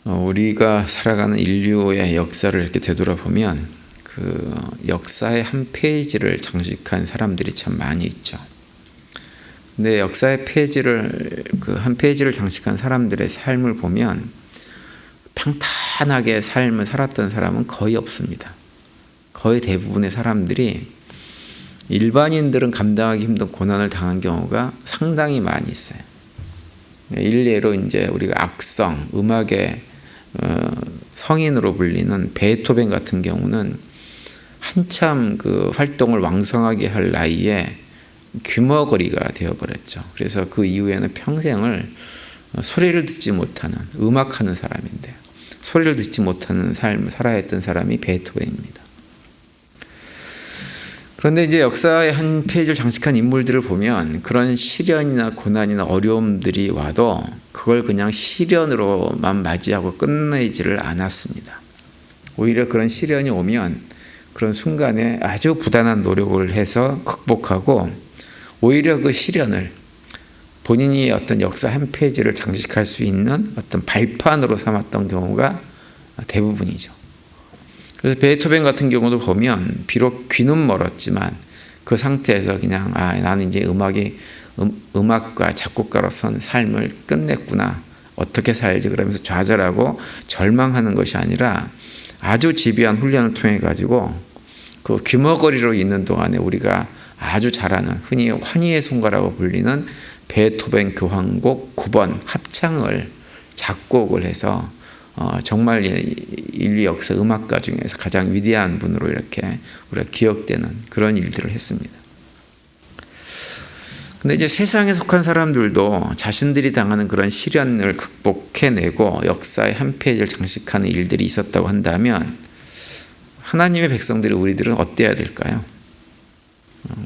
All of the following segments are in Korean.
우리가 살아가는 인류의 역사를 이렇게 되돌아보면 그 역사의 한 페이지를 장식한 사람들이 참 많이 있죠. 근데 역사의 페이지를 그 한 페이지를 장식한 사람들의 삶을 보면 평탄하게 삶을 살았던 사람은 거의 없습니다. 거의 대부분의 사람들이 일반인들은 감당하기 힘든 고난을 당한 경우가 상당히 많이 있어요. 일례로 이제 우리가 악성, 음악의 성인으로 불리는 베토벤 같은 경우는 한참 그 활동을 왕성하게 할 나이에 귀머거리가 되어버렸죠. 그래서 그 이후에는 평생을 소리를 듣지 못하는, 음악하는 사람인데 소리를 듣지 못하는 삶을 살아야 했던 사람이 베토벤입니다. 그런데 이제 역사의 한 페이지를 장식한 인물들을 보면 그런 시련이나 고난이나 어려움들이 와도 그걸 그냥 시련으로만 맞이하고 끝내지를 않았습니다. 오히려 그런 시련이 오면 그런 순간에 아주 부단한 노력을 해서 극복하고 오히려 그 시련을 본인이 어떤 역사 한 페이지를 장식할 수 있는 어떤 발판으로 삼았던 경우가 대부분이죠. 그래서 베토벤 같은 경우도 보면 비록 귀는 멀었지만 그 상태에서 그냥 나는 이제 음악과 작곡가로서는 삶을 끝냈구나. 어떻게 살지 그러면서 좌절하고 절망하는 것이 아니라 아주 집요한 훈련을 통해 가지고 그 귀머거리로 있는 동안에 우리가 아주 잘하는 흔히 환희의 성가라고 불리는 베토벤 교향곡 9번 합창을 작곡을 해서 정말 인류 역사 음악가 중에서 가장 위대한 분으로 이렇게 우리가 기억되는 그런 일들을 했습니다. 근데 이제 세상에 속한 사람들도 자신들이 당하는 그런 시련을 극복해내고 역사의 한 페이지를 장식하는 일들이 있었다고 한다면 하나님의 백성들이 우리들은 어때야 될까요?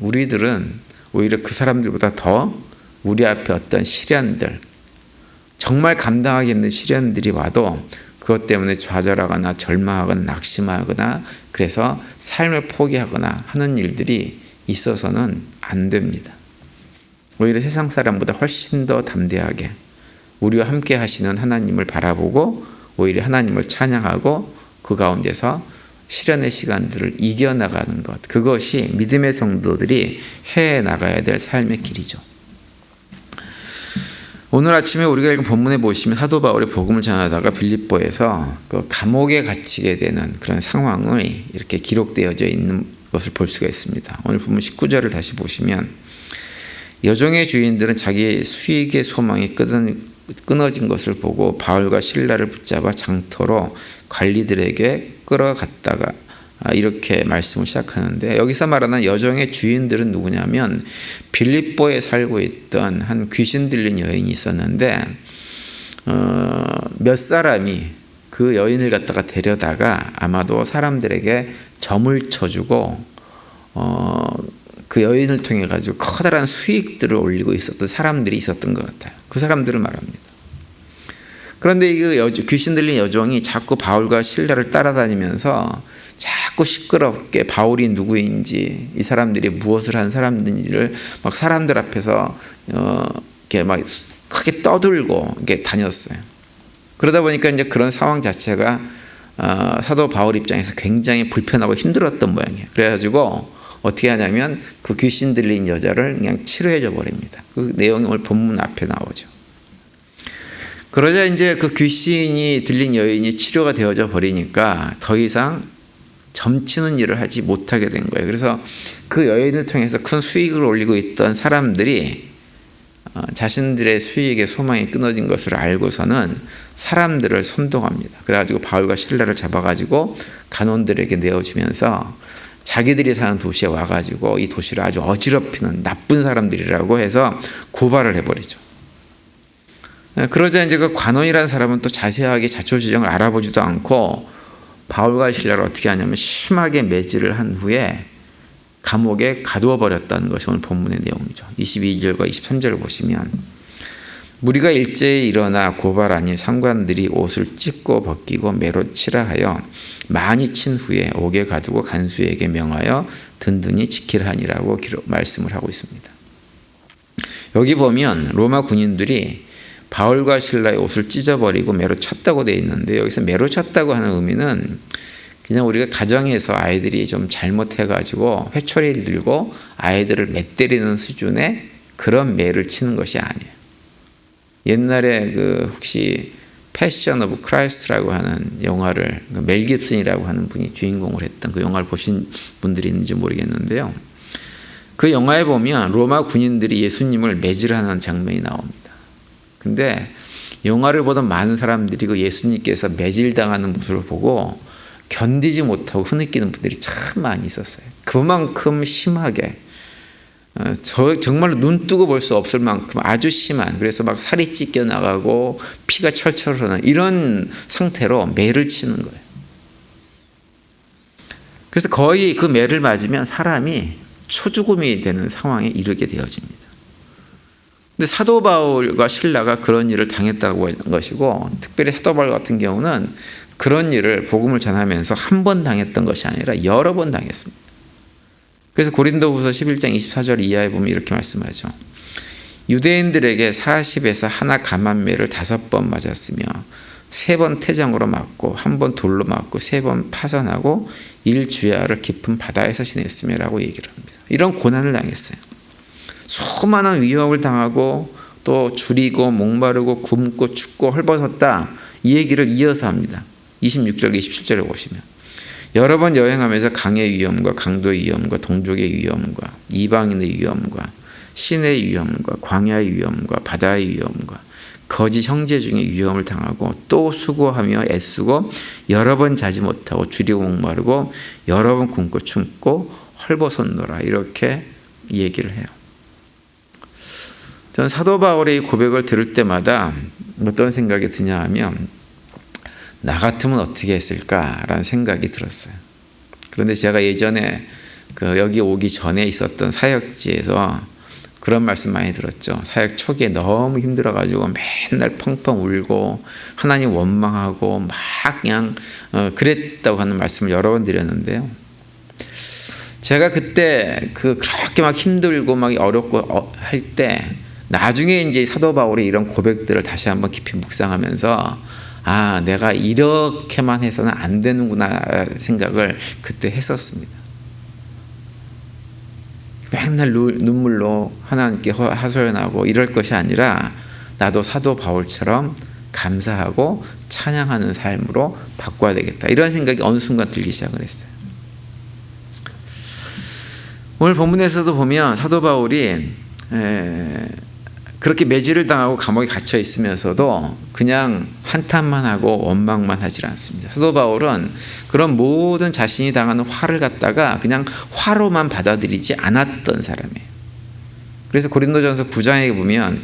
우리들은 오히려 그 사람들보다 더 우리 앞에 어떤 시련들, 정말 감당하기 힘든 시련들이 와도 그것 때문에 좌절하거나 절망하거나 낙심하거나 그래서 삶을 포기하거나 하는 일들이 있어서는 안 됩니다. 오히려 세상 사람보다 훨씬 더 담대하게 우리와 함께 하시는 하나님을 바라보고 오히려 하나님을 찬양하고 그 가운데서 시련의 시간들을 이겨나가는 것, 그것이 믿음의 성도들이 해나가야 될 삶의 길이죠. 오늘 아침에 우리가 읽은 본문에 보시면 사도 바울이 복음을 전하다가 빌립보에서 그 감옥에 갇히게 되는 그런 상황을 이렇게 기록되어져 있는 것을 볼 수가 있습니다. 오늘 본문 19절을 다시 보시면 여종의 주인들은 자기 수익의 소망이 끊어진 것을 보고 바울과 실라를 붙잡아 장터로 관리들에게 끌어갔다가 이렇게 말씀을 시작하는데 여기서 말하는 여종의 주인들은 누구냐면 빌립보에 살고 있던 한 귀신 들린 여인이 있었는데 몇 사람이 그 여인을 갖다가 데려다가 아마도 사람들에게 점을 쳐주고 그 여인을 통해 가지고 커다란 수익들을 올리고 있었던 사람들이 있었던 것 같아요. 그 사람들을 말합니다. 그런데 이 귀신 들린 여종이 자꾸 바울과 실라를 따라다니면서 자꾸 시끄럽게 바울이 누구인지 이 사람들이 무엇을 한 사람들인지를 막 사람들 앞에서 이렇게 막 크게 떠들고 이렇게 다녔어요. 그러다 보니까 이제 그런 상황 자체가 사도 바울 입장에서 굉장히 불편하고 힘들었던 모양이에요. 그래가지고 어떻게 하냐면 그 귀신 들린 여자를 그냥 치료해줘 버립니다. 그 내용이 오늘 본문 앞에 나오죠. 그러자 이제 그 귀신이 들린 여인이 치료가 되어져 버리니까 더 이상 점치는 일을 하지 못하게 된 거예요. 그래서 그 여인을 통해서 큰 수익을 올리고 있던 사람들이 자신들의 수익의 소망이 끊어진 것을 알고서는 사람들을 선동합니다. 그래가지고 바울과 실라를 잡아가지고 간원들에게 내어주면서 자기들이 사는 도시에 와가지고 이 도시를 아주 어지럽히는 나쁜 사람들이라고 해서 고발을 해버리죠. 그러자 이제 그 관원이라는 사람은 또 자세하게 자초지종을 알아보지도 않고 바울과 실라를 어떻게 하냐면 심하게 매질을 한 후에 감옥에 가두어 버렸다는 것이 오늘 본문의 내용이죠. 22절과 23절을 보시면 무리가 일제히 일어나 고발하니 상관들이 옷을 찢고 벗기고 매로 치라 하여 많이 친 후에 옥에 가두고 간수에게 명하여 든든히 지키라 하니라고 말씀을 하고 있습니다. 여기 보면 로마 군인들이 바울과 신라의 옷을 찢어버리고 매로 쳤다고 되어 있는데, 여기서 매로 쳤다고 하는 의미는 그냥 우리가 가정에서 아이들이 좀 잘못해가지고 회초리를 들고 아이들을 맷때리는 수준의 그런 매를 치는 것이 아니에요. 옛날에 혹시 패션 오브 크라이스트라고 하는 영화를, 멜 깁슨이라고 하는 분이 주인공을 했던 그 영화를 보신 분들이 있는지 모르겠는데요. 그 영화에 보면 로마 군인들이 예수님을 매질하는 장면이 나옵니다. 근데 영화를 보던 많은 사람들이 그 예수님께서 매질당하는 모습을 보고 견디지 못하고 흐느끼는 분들이 참 많이 있었어요. 그만큼 심하게, 정말로 눈 뜨고 볼 수 없을 만큼 아주 심한, 그래서 막 살이 찢겨 나가고 피가 철철 흐르는 이런 상태로 매를 치는 거예요. 그래서 거의 그 매를 맞으면 사람이 초죽음이 되는 상황에 이르게 되어집니다. 근데 사도 바울과 실라가 그런 일을 당했다고 하는 것이고, 특별히 사도 바울 같은 경우는 그런 일을 복음을 전하면서 한 번 당했던 것이 아니라 여러 번 당했습니다. 그래서 고린도후서 11장 24절 이하에 보면 이렇게 말씀하죠. 유대인들에게 40에서 하나 감한매를 5번 맞았으며 3번 태정으로 맞고 1번 돌로 맞고 3번 파선하고 1주야를 깊은 바다에서 지냈으며 라고 얘기를 합니다. 이런 고난을 당했어요. 수많은 위협을 당하고 또 줄이고 목마르고 굶고 춥고 헐벗었다, 이 얘기를 이어서 합니다. 26절 27절에 보시면 여러 번 여행하면서 강의 위험과 강도의 위험과 동족의 위험과 이방인의 위험과 신의 위험과 광야의 위험과 바다의 위험과 거짓 형제 중에 위험을 당하고 또 수고하며 애쓰고 여러 번 자지 못하고 줄이고 목마르고 여러 번 굶고 춥고 헐벗었노라, 이렇게 얘기를 해요. 저는 사도 바울의 고백을 들을 때마다 어떤 생각이 드냐 하면, 나 같으면 어떻게 했을까라는 생각이 들었어요. 그런데 제가 예전에 여기 오기 전에 있었던 사역지에서 그런 말씀 많이 들었죠. 사역 초기에 너무 힘들어가지고 맨날 펑펑 울고 하나님 원망하고 막 그냥 그랬다고 하는 말씀을 여러 번 드렸는데요. 제가 그때 그렇게 막 힘들고 막 어렵고 할 때, 나중에 이제 사도 바울의 이런 고백들을 다시 한번 깊이 묵상하면서, 아, 내가 이렇게만 해서는 안 되는구나 생각을 그때 했었습니다. 맨날 눈물로 하나님께 하소연하고 이럴 것이 아니라 나도 사도 바울처럼 감사하고 찬양하는 삶으로 바꿔야 되겠다, 이런 생각이 어느 순간 들기 시작을 했어요. 오늘 본문에서도 보면 사도 바울이 그렇게 매질을 당하고 감옥에 갇혀 있으면서도 그냥 한탄만 하고 원망만 하질 않습니다. 사도 바울은 그런 모든 자신이 당하는 화를 갖다가 그냥 화로만 받아들이지 않았던 사람이에요. 그래서 고린도전서 9장에 보면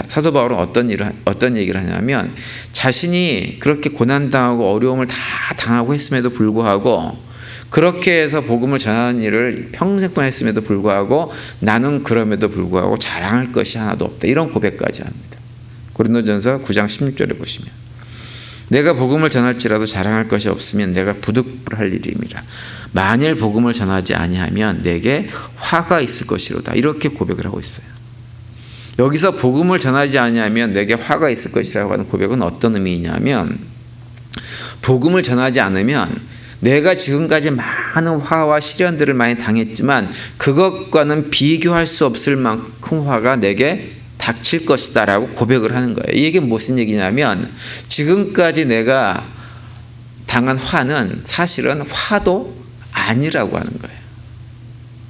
사도 바울은 어떤 얘기를 하냐면, 자신이 그렇게 고난당하고 어려움을 다 당하고 했음에도 불구하고, 그렇게 해서 복음을 전하는 일을 평생 했음에도 불구하고 나는 그럼에도 불구하고 자랑할 것이 하나도 없다, 이런 고백까지 합니다. 고린도전서 9장 16절에 보시면, 내가 복음을 전할지라도 자랑할 것이 없으면 내가 부득불할 일임이라. 만일 복음을 전하지 아니하면 내게 화가 있을 것이로다, 이렇게 고백을 하고 있어요. 여기서 복음을 전하지 아니하면 내게 화가 있을 것이라고 하는 고백은 어떤 의미냐면, 복음을 전하지 않으면 내가 지금까지 많은 화와 시련들을 많이 당했지만 그것과는 비교할 수 없을 만큼 화가 내게 닥칠 것이다 라고 고백을 하는 거예요. 이게 무슨 얘기냐면, 지금까지 내가 당한 화는 사실은 화도 아니라고 하는 거예요.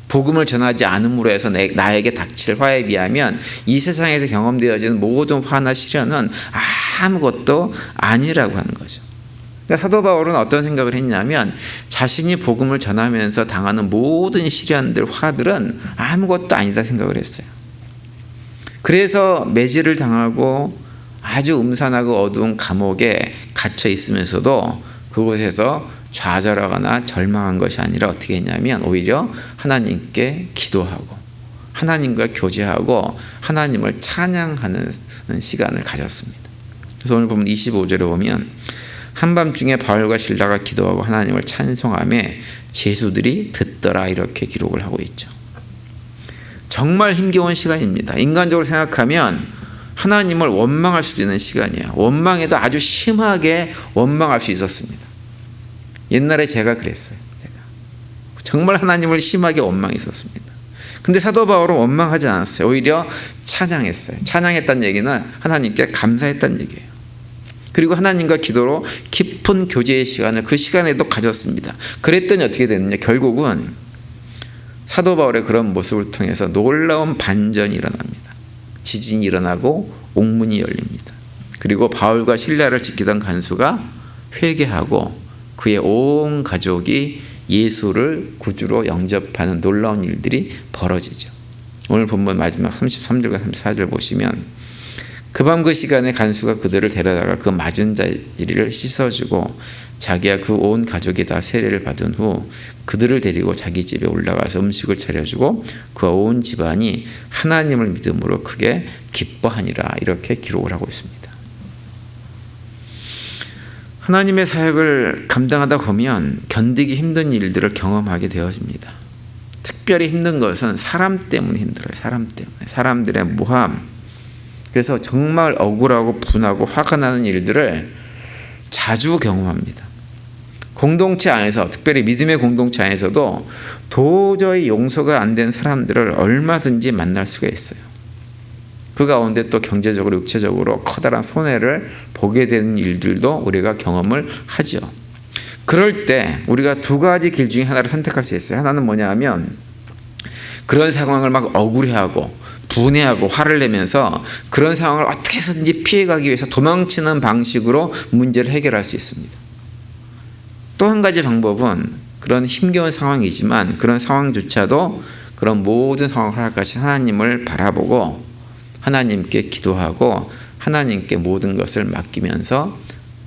복음을 전하지 않음으로 해서 나에게 닥칠 화에 비하면 이 세상에서 경험되어지는 모든 화나 시련은 아무것도 아니라고 하는 거죠. 그러니까 사도 바울은 어떤 생각을 했냐면, 자신이 복음을 전하면서 당하는 모든 시련들, 화들은 아무것도 아니다 생각을 했어요. 그래서 매질을 당하고 아주 음산하고 어두운 감옥에 갇혀 있으면서도 그곳에서 좌절하거나 절망한 것이 아니라 어떻게 했냐면, 오히려 하나님께 기도하고 하나님과 교제하고 하나님을 찬양하는 시간을 가졌습니다. 그래서 오늘 보면 25절에 보면, 한밤중에 바울과 실라가 기도하고 하나님을 찬송하며 제수들이 듣더라, 이렇게 기록을 하고 있죠. 정말 힘겨운 시간입니다. 인간적으로 생각하면 하나님을 원망할 수도 있는 시간이에요. 원망해도 아주 심하게 원망할 수 있었습니다. 옛날에 제가 그랬어요. 정말 하나님을 심하게 원망했었습니다. 근데 사도 바울은 원망하지 않았어요. 오히려 찬양했어요. 찬양했다는 얘기는 하나님께 감사했다는 얘기예요. 그리고 하나님과 기도로 깊은 교제의 시간을 그 시간에도 가졌습니다. 그랬더니 어떻게 됐느냐. 결국은 사도 바울의 그런 모습을 통해서 놀라운 반전이 일어납니다. 지진이 일어나고 옥문이 열립니다. 그리고 바울과 실라를 지키던 간수가 회개하고 그의 온 가족이 예수를 구주로 영접하는 놀라운 일들이 벌어지죠. 오늘 본문 마지막 33절과 34절 보시면 그 밤 그 시간에 간수가 그들을 데려다가 그 맞은 자리를 씻어주고 자기와 그 온 가족이 다 세례를 받은 후 그들을 데리고 자기 집에 올라가서 음식을 차려주고 그 온 집안이 하나님을 믿음으로 크게 기뻐하니라. 이렇게 기록을 하고 있습니다. 하나님의 사역을 감당하다 보면 견디기 힘든 일들을 경험하게 되어집니다. 특별히 힘든 것은 사람 때문에 힘들어요. 사람 때문에. 사람들의 모함. 그래서 정말 억울하고 분하고 화가 나는 일들을 자주 경험합니다. 공동체 안에서, 특별히 믿음의 공동체 안에서도 도저히 용서가 안 된 사람들을 얼마든지 만날 수가 있어요. 그 가운데 또 경제적으로 육체적으로 커다란 손해를 보게 되는 일들도 우리가 경험을 하죠. 그럴 때 우리가 두 가지 길 중에 하나를 선택할 수 있어요. 하나는 뭐냐 하면 그런 상황을 막 억울해하고 분해하고 화를 내면서 그런 상황을 어떻게 해서든지 피해가기 위해서 도망치는 방식으로 문제를 해결할 수 있습니다. 또 한 가지 방법은 그런 힘겨운 상황이지만 그런 상황조차도 그런 모든 상황을 허락하신 하나님을 바라보고 하나님께 기도하고 하나님께 모든 것을 맡기면서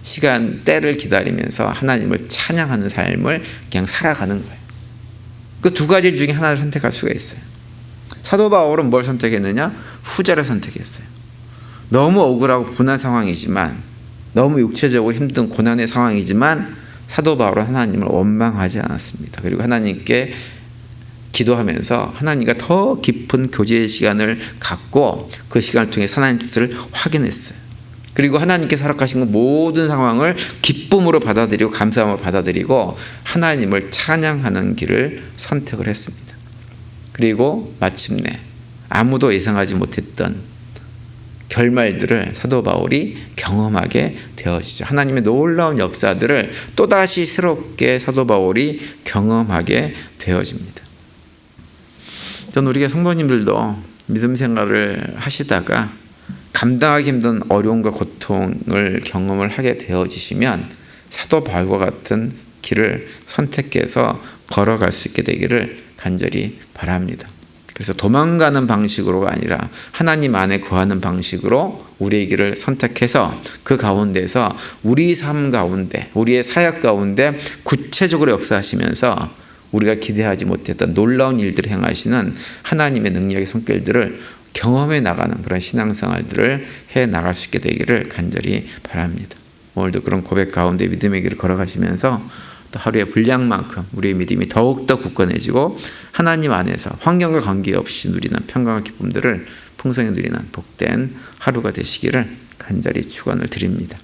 시간 때를 기다리면서 하나님을 찬양하는 삶을 그냥 살아가는 거예요. 그 두 가지 중에 하나를 선택할 수가 있어요. 사도 바울은 뭘 선택했느냐? 후자를 선택했어요. 너무 억울하고 분한 상황이지만, 너무 육체적으로 힘든 고난의 상황이지만 사도 바울은 하나님을 원망하지 않았습니다. 그리고 하나님께 기도하면서 하나님과 더 깊은 교제의 시간을 갖고 그 시간을 통해 하나님의 뜻을 확인했어요. 그리고 하나님께서 허락하신 모든 상황을 기쁨으로 받아들이고 감사함으로 받아들이고 하나님을 찬양하는 길을 선택을 했습니다. 그리고 마침내 아무도 예상하지 못했던 결말들을 사도 바울이 경험하게 되어지죠. 하나님의 놀라운 역사들을 또다시 새롭게 사도 바울이 경험하게 되어집니다. 저는 우리가 성도님들도 믿음 생활을 하시다가 감당하기 힘든 어려움과 고통을 경험을 하게 되어지시면 사도 바울과 같은 길을 선택해서 걸어갈 수 있게 되기를 간절히 바랍니다. 그래서 도망가는 방식으로가 아니라 하나님 안에 거하는 방식으로 우리의 길을 선택해서 그 가운데서 우리 삶 가운데, 우리의 사역 가운데 구체적으로 역사하시면서 우리가 기대하지 못했던 놀라운 일들을 행하시는 하나님의 능력의 손길들을 경험해 나가는 그런 신앙생활들을 해 나갈 수 있게 되기를 간절히 바랍니다. 오늘도 그런 고백 가운데 믿음의 길을 걸어가시면서 또 하루의 분량만큼 우리의 믿음이 더욱더 굳건해지고 하나님 안에서 환경과 관계없이 누리는 평강과 기쁨들을 풍성히 누리는 복된 하루가 되시기를 간절히 축원을 드립니다.